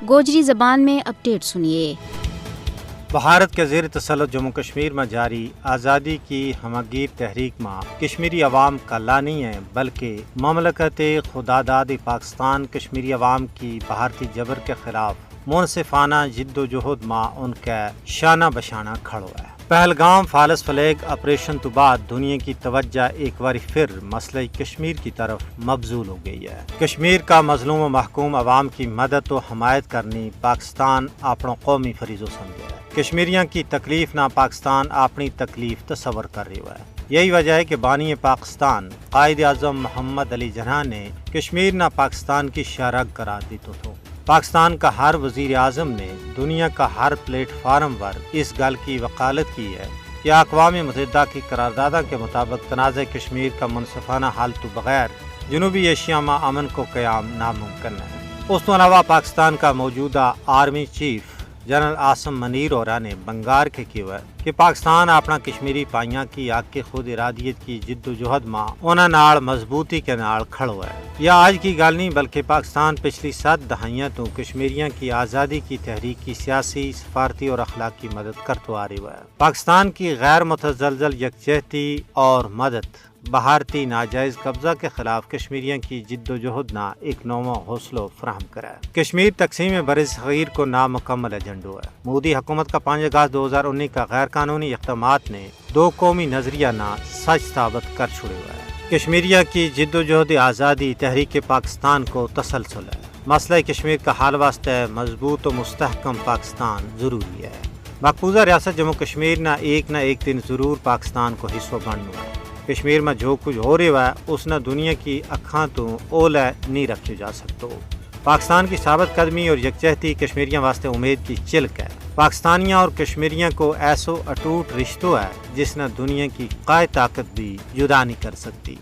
گوجری زبان میں اپڈیٹ سنیے۔ بھارت کے زیر تسلط جموں کشمیر میں جاری آزادی کی ہمگیر تحریک میں کشمیری عوام کا لا نہیں ہے، بلکہ مملکت خداداد پاکستان کشمیری عوام کی بھارتی جبر کے خلاف منصفانہ جد و جہد میں ان کا شانہ بشانہ کھڑو ہے۔ پہلگام فالس فلیگ آپریشن تو بعد دنیا کی توجہ ایک بار پھر مسئلہ کشمیر کی طرف مبذول ہو گئی ہے۔ کشمیر کا مظلوم و محکوم عوام کی مدد و حمایت کرنی پاکستان اپنا قومی فریضہ سمجھے ہے۔ کشمیریوں کی تکلیف نہ پاکستان اپنی تکلیف تصور کر رہی ہے۔ یہی وجہ ہے کہ بانی پاکستان قائد اعظم محمد علی جناح نے کشمیر نہ پاکستان کی شہرگ قرار دی تو پاکستان کا ہر وزیر اعظم نے دنیا کا ہر پلیٹ فارم پر اس گل کی وکالت کی ہے کہ اقوام متحدہ کی قراردادوں کے مطابق تنازع کشمیر کا منصفانہ حل تو بغیر جنوبی ایشیا میں امن کو قیام ناممکن ہے۔ اس کے علاوہ پاکستان کا موجودہ army chief general Asim Munir اورا نے بنگار کے کیا کہ پاکستان اپنا کشمیری پائیاں کی آگ کے خود ارادیت کی جد و جہد ماں انہاں نال مضبوطی کے نال کھڑو ہے۔ یہ آج کی گل نہیں بلکہ پاکستان پچھلی 7 دہائیاں تو کشمیریوں کی آزادی کی تحریک کی سیاسی، سفارتی اور اخلاقی مدد کرتے آ رہی ہے۔ پاکستان کی غیر متزلزل یکجہتی اور مدد بھارتی ناجائز قبضہ کے خلاف کشمیریوں کی جد و جہد نہ ایک نواں حوصلہ فراہم کرا ہے۔ کشمیر تقسیم بر صغیر کو نامکمل ایجنڈو ہے۔ مودی حکومت کا 5 اگست 2019 کا غیر قانونی اقدامات نے 2 قومی نظریہ نہ سچ ثابت کر چھوڑے ہوئے ہے۔ کشمیریوں کی جد و جہد آزادی تحریک پاکستان کو تسلسل ہے۔ مسئلہ کشمیر کا حل واسطے مضبوط و مستحکم پاکستان ضروری ہے۔ مقبوضہ ریاست جموں کشمیر نہ ایک دن ضرور پاکستان کو حصہ بننا ہے۔ کشمیر میں جو کچھ ہو رہا ہے اس نے دنیا کی اکھاں تو اولے نہیں رکھی جا سکتا۔ پاکستان کی ثابت قدمی اور یکجہتی کشمیریوں واسطے امید کی چلک ہے۔ پاکستانیوں اور کشمیریوں کو ایسو اٹوٹ رشتہ ہے جس نے دنیا کی قائد طاقت بھی جدا نہیں کر سکتی۔